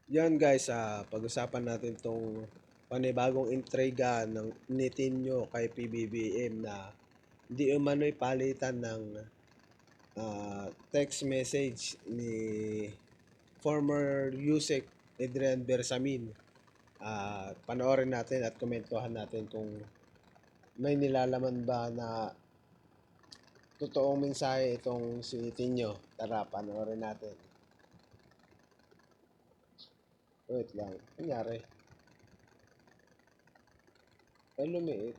Yan guys, pag-usapan natin tong panibagong intriga ng Nitinyo kay PBBM na di umano'y palitan ng text message ni former USEC Adrian Bersamin. Panoorin natin at komentuhan natin kung may nilalaman ba na totoong mensahe itong si Nitinyo. Tara, panoorin natin. Wait lang. Nangyari? Ay, lumiit.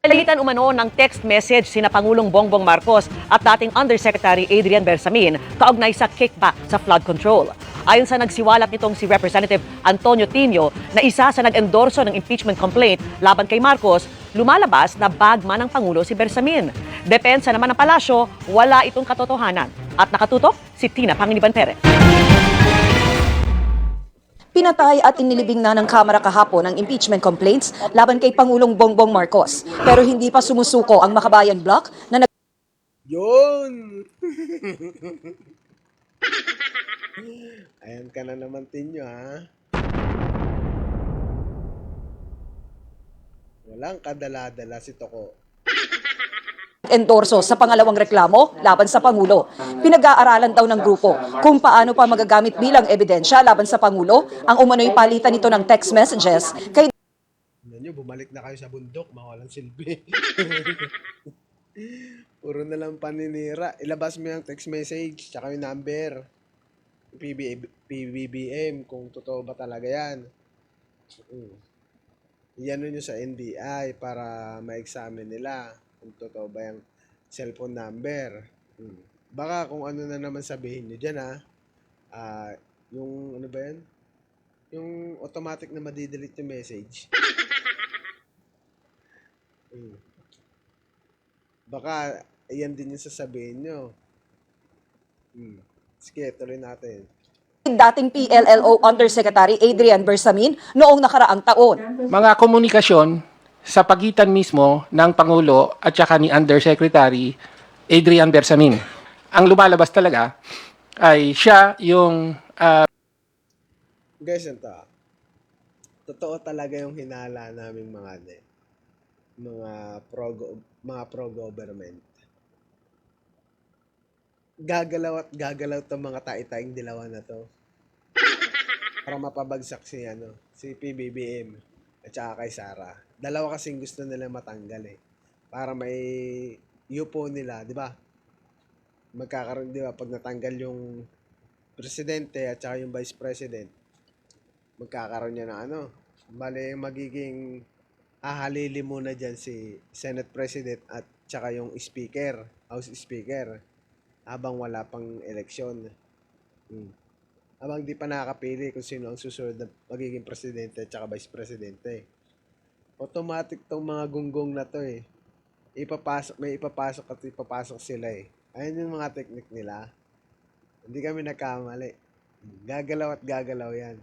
Nalitan umano ng text message sina Pangulong Bongbong Marcos at dating Undersecretary Adrian Bersamin kaugnay sa kickback sa flood control. Ayon sa nagsiwalat nitong si Representative Antonio Tino na isa sa nag-endorso ng impeachment complaint laban kay Marcos, lumalabas na bagman ng Pangulo si Bersamin. Depensa naman ng palasyo, wala itong katotohanan. At nakatutok si Tina Pangiliban Perez. Pinatay at inilibing na ng Kamara kahapon ang impeachment complaints laban kay Pangulong Bongbong Marcos. Pero hindi pa sumusuko ang Makabayan Bloc na Yun! Ayan ka na naman, Tinyo, ha? Walang kadala-dala si Toko. endorso sa pangalawang reklamo laban sa Pangulo. Pinag-aaralan daw ng grupo kung paano pa magagamit bilang ebidensya laban sa Pangulo ang umano'y palitan nito ng text messages kay Nyo, bumalik na kayo sa bundok, mawalang silbi. Puro na lang paninira. Ilabas mo yung text message, tsaka yung number. PBBM, kung totoo ba talaga yan. Yan nyo sa NBI para ma-examine nila kung totoo ba yung cellphone number. Baka kung ano na naman sabihin nyo dyan, yung ano ba yan? Yung automatic na madidelete yung message. Baka yan din yung sasabihin nyo. Sige, tuloy natin. dating PLLO Undersecretary Adrian Bersamin noong nakaraang taon. Mga komunikasyon sa pagitan mismo ng Pangulo at saka ni Undersecretary Adrian Bersamin. Ang lumalabas talaga ay siya yung Guys, ito. Totoo talaga yung hinala naming mga pro-government. Gagalaw at gagalaw tong mga taitaing dilawan na to. Para mapabagsak si PBBM at saka kay Sara. Dalawa kasing gusto nila matanggal para may yupo nila, di ba? Magkakaroon, di ba, pag natanggal yung presidente at saka yung vice president, magkakaroon niya na bale magiging hahalili muna dyan si Senate President at saka yung Speaker, House Speaker, habang wala pang eleksyon. Habang di pa nakakapili kung sino ang susunod na magiging presidente at saka vice presidente. Automatic tong mga gunggong na to may ipapasok sila Ayun yung mga technique nila. Hindi kami nagkamali. Gagalaw at gagalaw yan.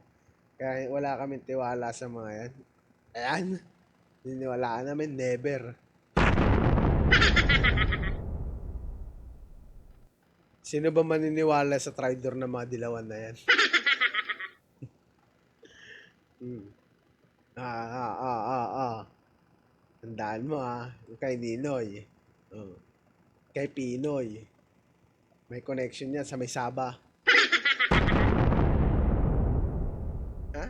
Kaya wala kaming tiwala sa mga yan. Ayan. Niniwalaan namin, never. Sino ba maniniwala sa traitor na mga dilawan na yan? Tandaan mo yung kay Ninoy. Kay Pinoy. May connection yan sa may Saba. Ha?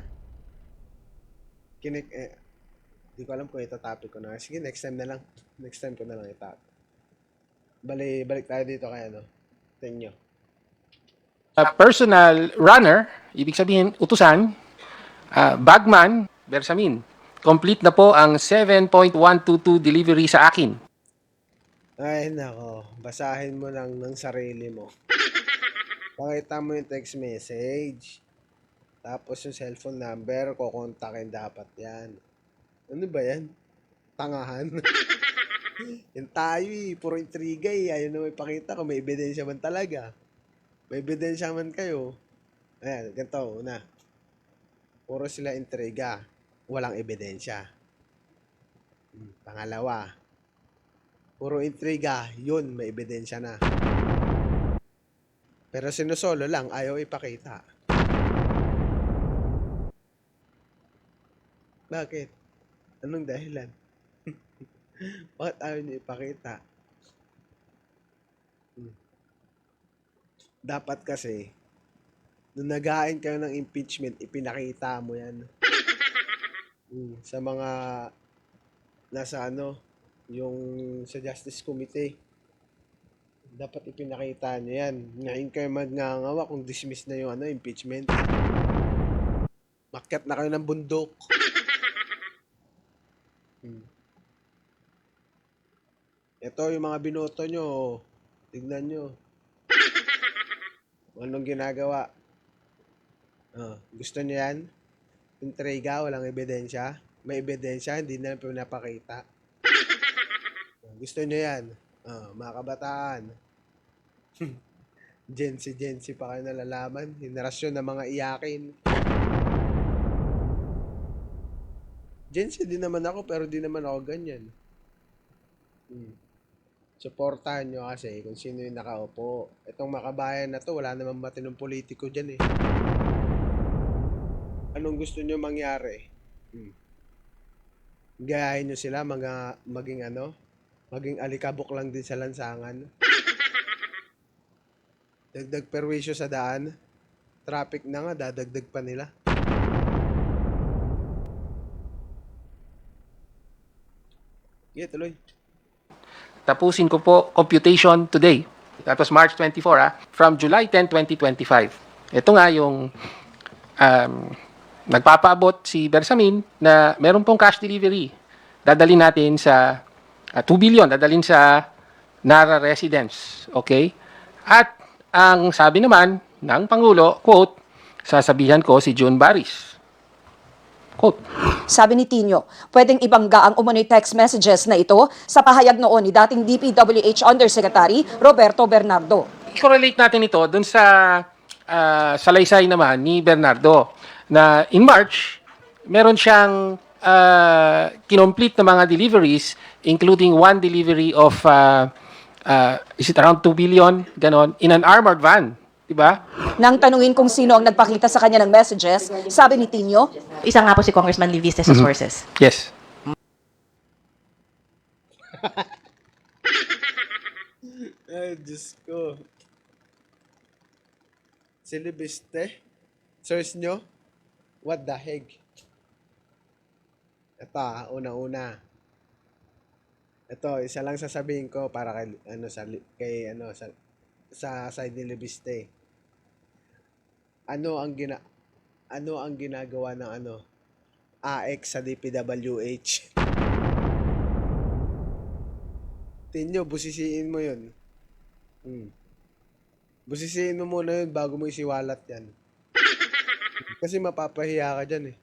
Di ko alam kung itatopic ko na. Sige, next time na lang. Next time ko na lang itatopic. Balik tayo dito kay Tenyo. personal runner, ibig sabihin utusan, bagman, Bersamin. Complete na po ang 7.122 delivery sa akin. Ay, nako. Basahin mo lang ng sarili mo. Pakita mo yung text message. Tapos yung cellphone number, kukontakin dapat yan. Ano ba yan? Tangahan. Yung tayo puro intriga Ayaw na may pakita kung may ebidensya man talaga. May ebidensya man kayo. Ayan, ganito, una. Puro sila intriga. Walang ebidensya. Pangalawa, puro intriga, yun, may ebidensya na. Pero sinusolo lang, ayaw ipakita. Bakit? Anong dahilan? Bakit ayaw niyo ipakita? Hmm. Dapat kasi, nung nag-ain kayo ng impeachment, ipinakita mo yan. Sa mga nasa ano, yung sa Justice Committee. Dapat ipinakita nyo yan. Ngayon kayo magngangawa kung dismiss na yung ano, impeachment. Makyat na kayo ng bundok. Hmm. Ito yung mga binoto nyo. Tignan nyo. Anong ginagawa? Gusto nyo yan? Intriga, walang ebidensya. May ebidensya, hindi na pinapakita. Gusto nyo yan? Mga kabataan. Gen Z pa kayo nalalaman. Henerasyon ng mga iyakin. Gen Z din naman ako, pero di naman ako ganyan. Suportahan nyo kasi kung sino yung nakaupo. Itong makabayan na to, wala namang matinong politiko dyan eh. Anong gusto nyo mangyari? Gayahin nyo sila, maging alikabok lang din sa lansangan. Dagdag perwisyo sa daan. Traffic na nga, dadagdag pa nila. Tuloy. Tapusin ko po computation today. That was March 24, from July 10, 2025. Ito nga yung nagpapaabot si Bersamin na meron pong cash delivery. Dadalhin natin sa 2 billion, dadalhin sa Nara residence. Okay? At ang sabi naman ng Pangulo, quote, sasabihan ko si June Baris. Quote. Sabi ni Tino, pwedeng ibangga ang umano'y text messages na ito sa pahayag noon ni dating DPWH Undersecretary Roberto Bernardo. I-correlate natin ito dun sa salaysay naman ni Bernardo na in March, meron siyang kinomplete na mga deliveries, including one delivery of, is it around 2 billion, ganon, in an armored van. Diba? Nang tanungin kung sino ang nagpakita sa kanya ng messages, sabi ni Tino, Isa nga po si Congressman Liviste sa sources. Yes. Ay, Diyos ko. Silibiste? Source nyo? What the heck? Ito, una-una. Ito, isa lang sasabihin ko para sa side ni Libiste. Ano ang ginagawa ng AX sa DPWH? Tinyo, busisiin mo yun. Busisiin mo muna yun bago mo isiwalat yan. Kasi mapapahiya ka dyan eh.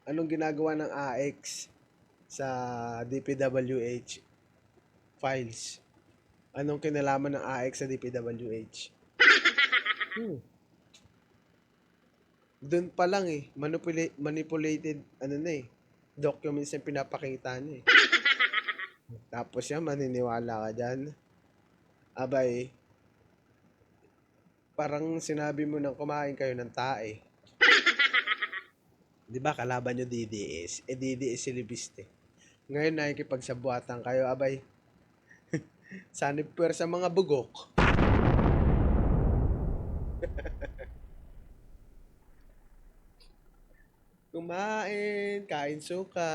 Anong ginagawa ng AX sa DPWH files? Anong kinalaman ng AX sa DPWH? Doon pa lang eh, manipulated documents na pinapakita niya eh. Tapos yan, maniniwala ka dyan. Abay, parang sinabi mo nang kumain kayo ng tae. Di ba kalaban nyo DDS? DDS si Libiste. Ngayon nakikipagsabuatan kayo, abay. Sanib sa mga bugok. Kumain, kain suka.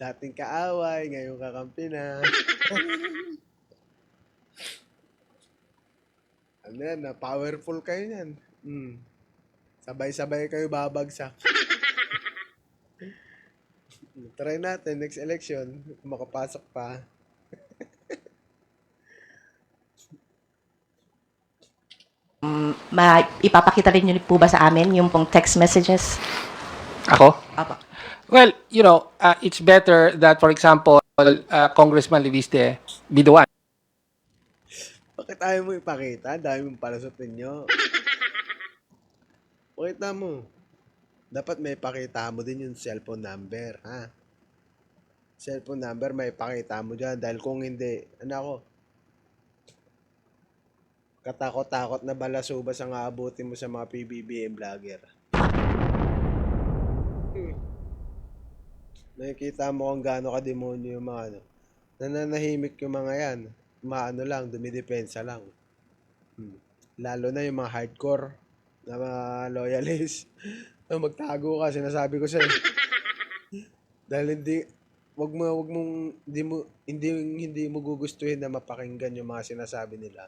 Dating kaaway, ngayon kakampi na. Ano yan, powerful kayo yan. Sabay-sabay kayo babagsak. Try natin, next election, makapasok pa. Ipapakita rin niyo po ba sa amin yung pong text messages? Ako? Apo. Well, it's better that, for example, Congressman Liviste be the one. Bakit ayaw mo ipakita? Dami mong palusutin nyo. Pakita mo. Dapat may pakita mo din yung cellphone number, ha? Cellphone number, may pakita mo dyan. Dahil kung hindi, Katakot-takot na balasubas ang aabutin mo sa mga PBBM vlogger. Nakikita mo kung gaano kademonyo yung mga ano. Nananahimik yung mga yan. Maano lang, dumidepensa lang. Lalo na yung mga hardcore na mga loyalist. Magtago ka, sinasabi ko sa'yo. Dahil wag mong, hindi mo gugustuhin na mapakinggan yung mga sinasabi nila.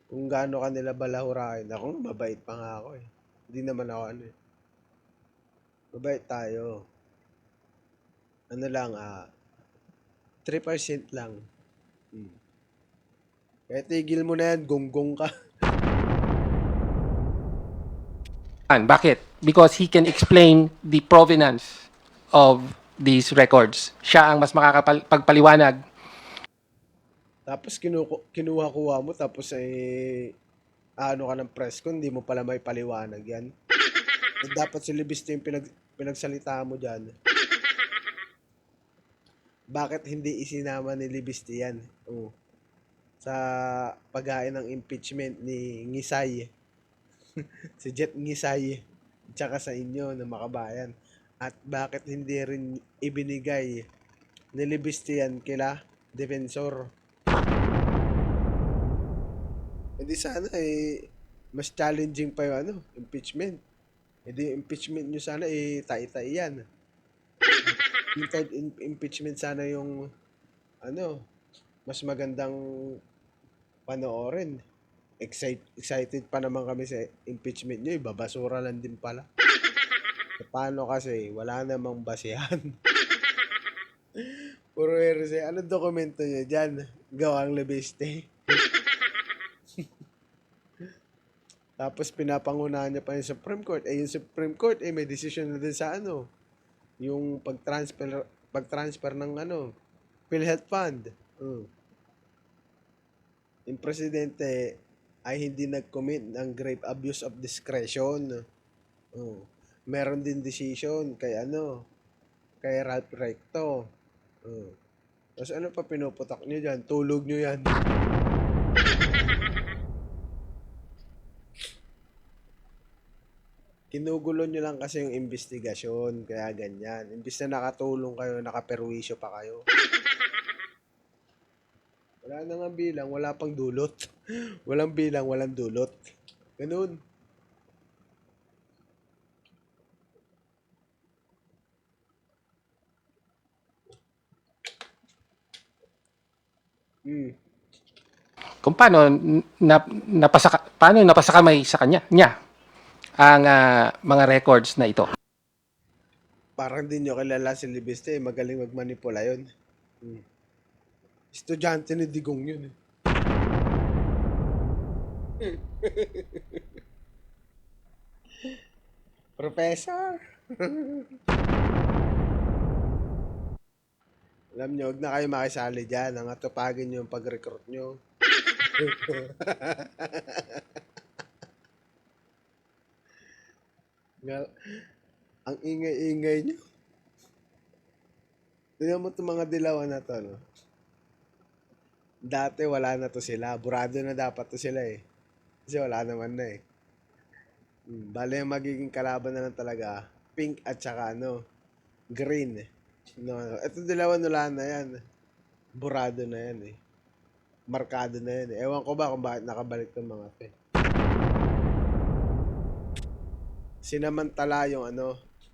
Kung gaano ka nila balahurain. Ako, mabait pa nga ako eh. Hindi naman ako ano eh. Mabait tayo. Ano lang, 3% lang. Kaya tigil mo na yan, gonggong ka. Bakit? Because he can explain the provenance of these records. Siya ang mas makakapagpaliwanag. Tapos kinuha-kuha mo, tapos ano ka ng press con, hindi mo pala may paliwanag yan. Dapat si Libiste yung pinagsalita mo dyan. Bakit hindi isinama ni Libiste yan? Sa paghain ng impeachment ni Ngisay. Si Jet Ngisay. Tsaka sa inyo na makabayan. At bakit hindi rin ibinigay ni Libiste yan kila defensor? Hindi sana mas challenging pa yung impeachment. Hindi impeachment nyo sana tai-tai yan. Yung third impeachment sana yung mas magandang panoorin. Excited pa naman kami sa impeachment nyo, babasura lang din pala. Paano kasi wala namang basihan. Puro heresy. Anong dokumento nyo dyan? Gawang Libiste. Tapos pinapangunahan niya pa yung Supreme Court. Yung Supreme Court, may decision na din sa yung pag-transfer ng PhilHealth Fund. Yung presidente ay hindi nag-commit ng grave abuse of discretion. Meron din decision kay Ralph Recto. Tapos ano pa pinuputak niyo dyan? Tulog niyo yan. Kinugulo nyo lang kasi yung investigasyon, kaya ganyan. Imbis na nakatulong kayo, nakaperwisyo pa kayo. Wala na nga bilang, wala pang dulot. Walang bilang, walang dulot. Ganun. Kung paano napasakamay sa niya ang mga records na ito. Parang din nyo kilala si Libiste, magaling magmanipula yun. Estudyante ni Digong yun eh. Professor! Alam nyo, huwag na kayo makisali dyan. Ang atupagin nyo yung pag-recruit nyo. Ang ingay-ingay nyo. Tignan mo itong mga dilawan na to, no? Dati wala na to sila. Burado na dapat to sila eh. Kasi wala naman na eh. Bale, magiging kalaban na lang talaga. Pink at saka green. Ito dilawan wala na yan. Burado na yan eh. Markado na yan eh. Ewan ko ba kung bakit nakabalik ng mga to eh.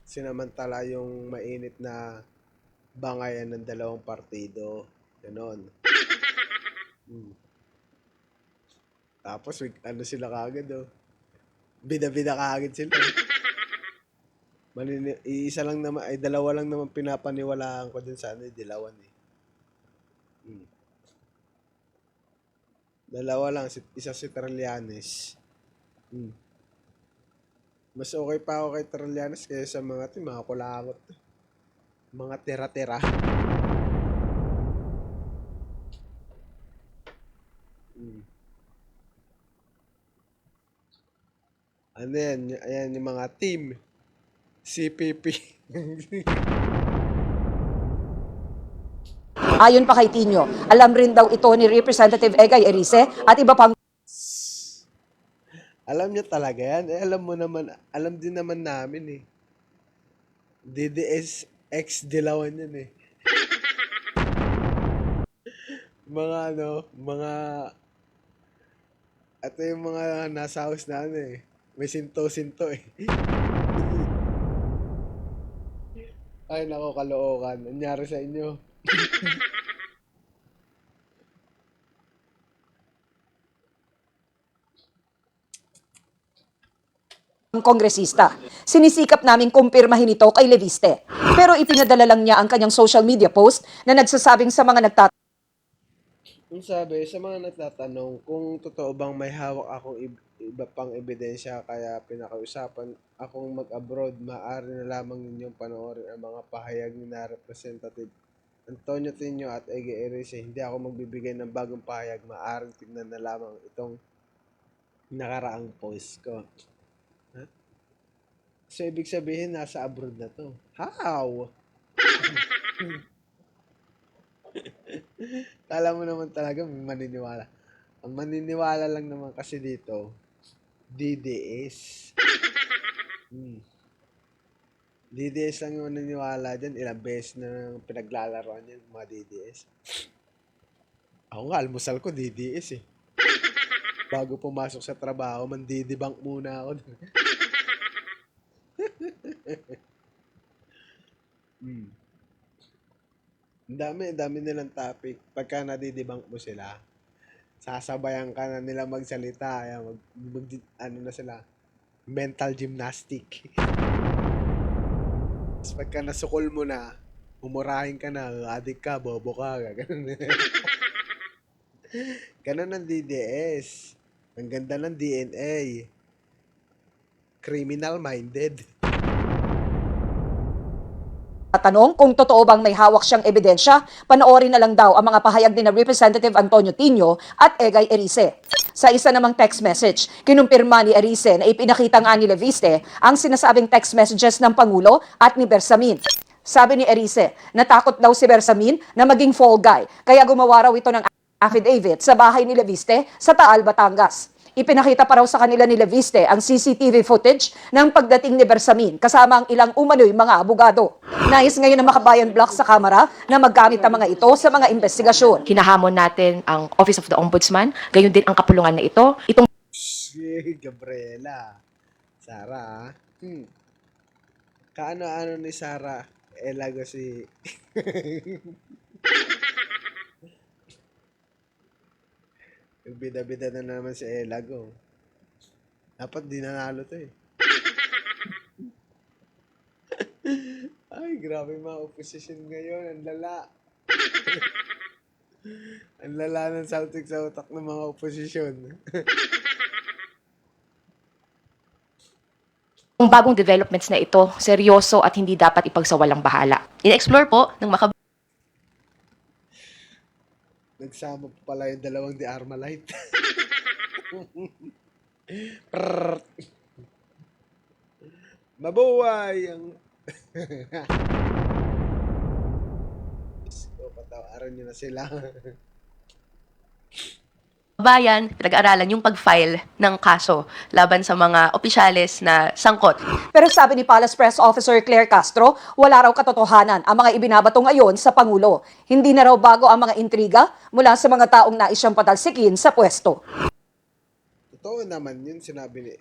Sinamantala yung mainit na bangayan ng dalawang partido. Ganon. Tapos sila kagad bida-bida kagad sila. Isa lang naman, dalawa lang naman pinapaniwalaan ko dun sa dilawan eh. Dalawa lang, isa si Trillanes. Mas okay pa ako kay Trillanes kaysa sa mga kulangot. Mga tira-tira. Ano yan? Ayan yung mga team. CPP. Ayon pa kay Tinio, alam rin daw ito ni Representative Egay Erice at iba pang Alam niya talaga yan. Alam mo naman, alam din naman namin eh. DDS ex Dilawan yan eh. Mga ito yung mga nasa house na may sinto-sinto eh. Ay nako, kalookan. Nangyari sa inyo. kongresista. Sinisikap naming kumpirmahin ito kay Leviste. Pero ipinadala lang niya ang kanyang social media post na nagsasabing sa mga Yung sabi, sa mga nagtatanong kung totoo bang may hawak akong iba pang ebidensya kaya pinakausapan akong mag-abroad, maaari na lamang ninyong panoorin ang mga pahayag ni na Representative Antonio Tinio at Ege Erice. Hindi ako magbibigay ng bagong pahayag, maaari tignan na lamang itong nakaraang post ko. Huh? So, ibig sabihin, nasa abroad na to. How? Kala mo naman talaga may maniniwala. Ang maniniwala lang naman kasi dito, DDS. DDS lang yung maniniwala dyan. Ilang beses na pinaglalaroan yan, mga DDS. Ako nga, almusal ko DDS eh. Bago pumasok sa trabaho, mandidibang muna ako. Ang dami nilang topic. Pagka nadidibang mo sila, sasabayan ka na nila magsalita. Ayan, ano na sila, mental gymnastic. Tapos pagka nasukol mo na, umurahin ka na, adik ka, bobo ka, ganun. Ganun ang DDS. Ang ganda ng DNA. Criminal-minded. tanong kung totoo bang may hawak siyang ebidensya, panoorin na lang daw ang mga pahayag ni na Representative Antonio Tinio at Egay Erice. Sa isa namang text message, kinumpirma ni Erice na ipinakita nga ni Leviste ang sinasabing text messages ng Pangulo at ni Bersamin. Sabi ni Erice, natakot daw si Bersamin na maging fall guy, kaya gumawa raw ito ng affidavit sa bahay ni Leviste sa Taal, Batangas. Ipinakita pa raw sa kanila ni Leviste ang CCTV footage ng pagdating ni Bersamin kasama ang ilang umano'y mga abogado. Nais ngayon ng Makabayan Block sa Kamara na maggamit ang mga ito sa mga investigasyon. Hinahamon natin ang Office of the Ombudsman, gayon din ang kapulungan na ito. Itong Gabriela. Sara, Kaano-ano ni Sara Elago si... Bida-bida na naman si Elago. Dapat di nanalo to eh. Ay, grabe mga opposition ngayon. Ang lala. Ang lala ng saltik sa utak ng mga opposition. bagong developments na ito, seryoso at hindi dapat ipagsawalang bahala. In-explore po ng Nagsama pa pala yung dalawang di Armalite. Mabuhay ang... So, patawaran nyo na sila. Bayan, pinag-aralan yung pag-file ng kaso laban sa mga opisyales na sangkot. Pero sabi ni Palace Press Officer Claire Castro, wala raw katotohanan ang mga ibinabato ngayon sa Pangulo. Hindi na raw bago ang mga intriga mula sa mga taong nais siyang patalsikin sa pwesto. Totoo naman yun, sinabi ni,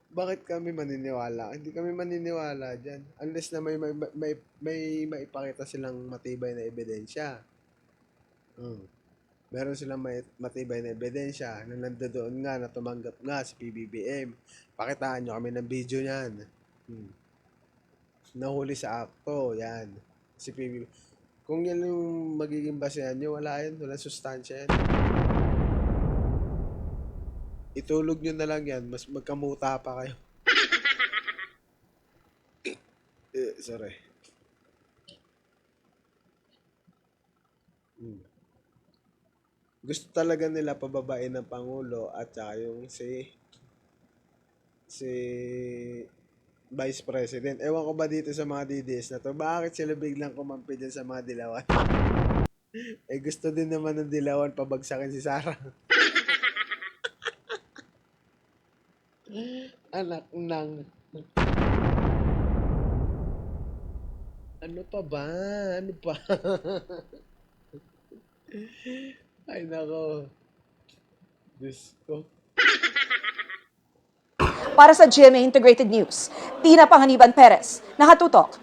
bakit kami maniniwala? Hindi kami maniniwala dyan. Unless na may maipakita silang matibay na ebidensya. Meron silang matibay na ebidensya na nandoon nga na tumanggap nga si PBBM. Pakitaan nyo kami ng video niyan. Nahuli sa akto, yan. Si PBBM. Kung yan yung magiging basehan nyo, wala yan. Wala sustansya yan. Itulog nyo na lang yan. Mas magkamuta pa kayo. Sorry. Gusto talaga nila pababain ng Pangulo at saka yung si Vice President. Ewan ko ba dito sa mga DDS na to, bakit sila biglang kumampi dyan sa mga dilawan? Eh gusto din naman ng dilawan pabagsakin si Sara. Anak ng... Ano pa ba? Ano pa? Ay nako. Diyos ko. Para sa GMA Integrated News, Tina Panganiban Perez, nakatutok.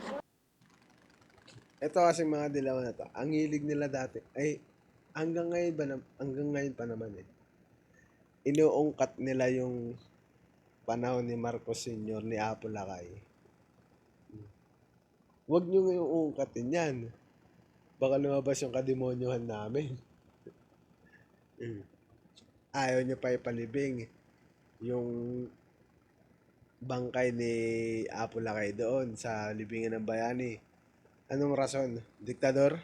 Ito kasi mga dilawan na to. Ang hilig nila dati. Ay, hanggang ngayon pa naman eh. Inuungkat nila yung panahon ni Marcos Sr. ni Apo Lakay. Huwag nyo ngayong uungkatin yan. Baka lumabas yung kademonyohan namin. Ayaw nyo pa ipalibing yung bangkay ni Apo Lakay doon sa libingan ng bayani. Anong rason? Diktador?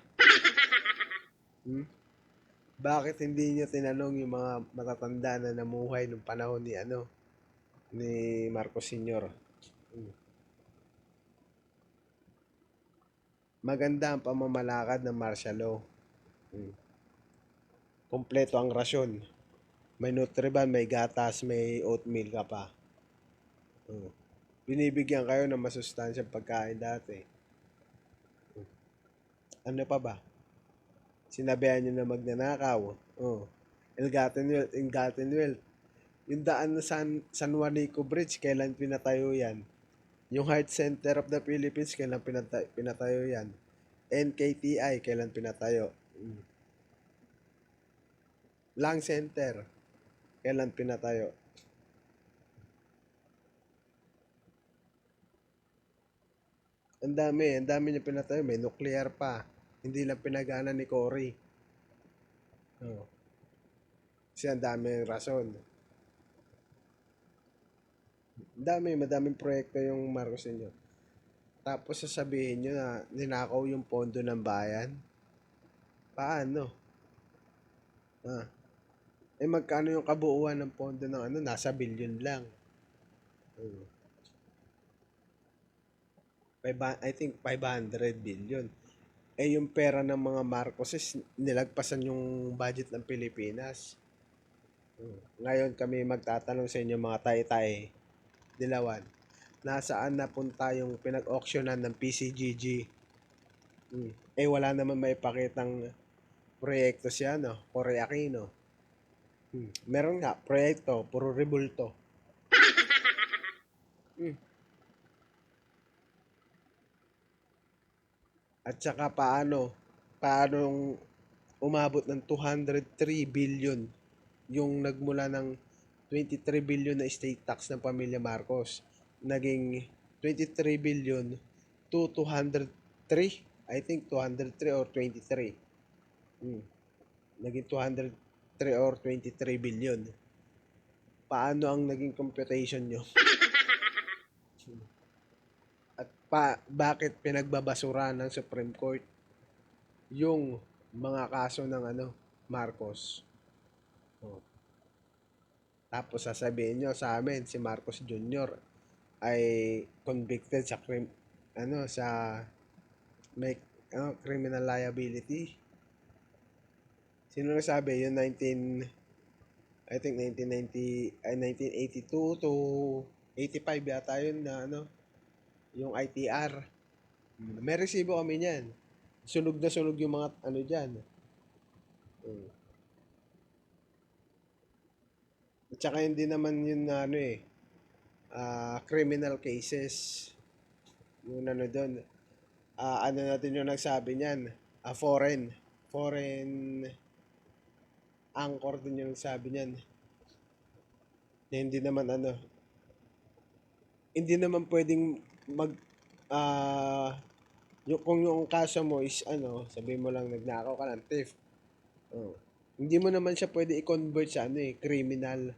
Bakit hindi nyo tinanong yung mga matatanda na namuhay nung panahon ni Marcos Sr.? Maganda ang pamamalakad ng martial law. Kompleto ang rasyon. May Nutriban, may gatas, may oatmeal ka pa. Binibigyan kayo ng masustansyang pagkain dati. Ano pa ba? Sinabihan nyo na magnanakaw. Ill-gotten wealth. Yung daan na San Juanico Bridge, kailan pinatayo yan? Yung Heart Center of the Philippines, kailan pinatayo yan? NKTI, kailan pinatayo? Lung Center, kailan pinatayo? Ang dami niya pinatayo. May nuclear pa. Hindi lang pinagana ni Cory. Kasi ang daming rason. Madaming proyekto yung Marcos Sr. Tapos sasabihin nyo na ninakaw yung pondo ng bayan. Paano? Magkano yung kabuuan ng pondo ng nasa billion lang. I think 500 billion. Yung pera ng mga Marcoses, nilagpasan yung budget ng Pilipinas. Ngayon kami magtatanong sa inyo mga tay-tay, dilawan, nasaan napunta yung pinag-auctionan ng PCGG? Wala naman maipakitang proyekto siya, Cory Aquino. Meron nga, proyekto, puro rebulto. At saka paano umabot ng 203 billion yung nagmula ng 23 billion na estate tax ng pamilya Marcos. Naging 23 billion to 203. I think 203 or 23. Naging 203 or 23 billion. Paano ang naging computation nyo? Bakit pinagbabasura ng Supreme Court yung mga kaso ng Marcos? Tapos sasabihin nyo sa amin si Marcos Jr. ay convicted sa criminal liability. Sino nagsabi? Yung 1982 to 85 yata yun na yung ITR. May resibo kami niyan. Sunog na sunog yung mga dyan. At saka hindi naman yun criminal cases. Yung doon. Natin yung nagsabi niyan? Foreign anchor din yung nagsabi niyan. Hindi naman pwedeng kung yung kaso mo is sabihin mo lang nagnakaw ka ng theft. Hindi mo naman siya pwede i-convert sa criminal.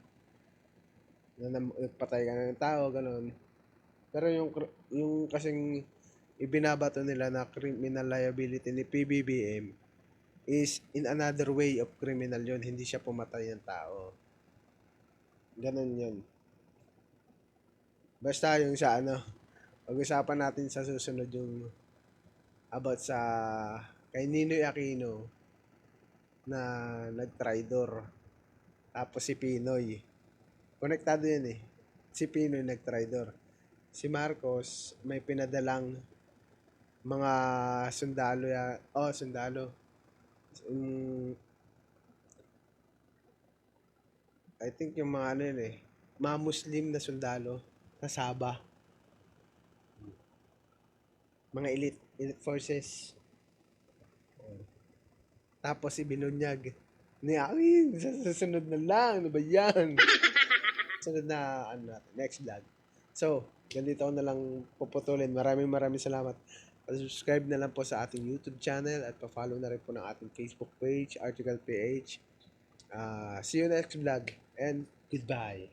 Nagpatay ka ng tao, gano'n. Pero yung kasing ibinabato nila na criminal liability ni PBBM is in another way of criminal yon, hindi siya pumatay ng tao. Ganun yun. Basta yung sa Pag-usapan natin sa susunod yung about sa kay Ninoy Aquino na nag-tridor. Tapos si Pinoy. Konektado yan eh. Si Pinoy nag-tridor. Si Marcos may pinadalang mga sundalo ya. Oh, sundalo. I think yung mga ano yun eh. Mga Muslim na sundalo sa Sabah. Mga elite forces. Tapos si Binunyag. Ay, sa susunod na lang. Ano ba yan? Sunod na, ano natin, next vlog. So, ganito na lang puputulin. Maraming salamat. Subscribe na lang po sa ating YouTube channel at pa-follow na rin po ng ating Facebook page, Article PH. See you next vlog and goodbye.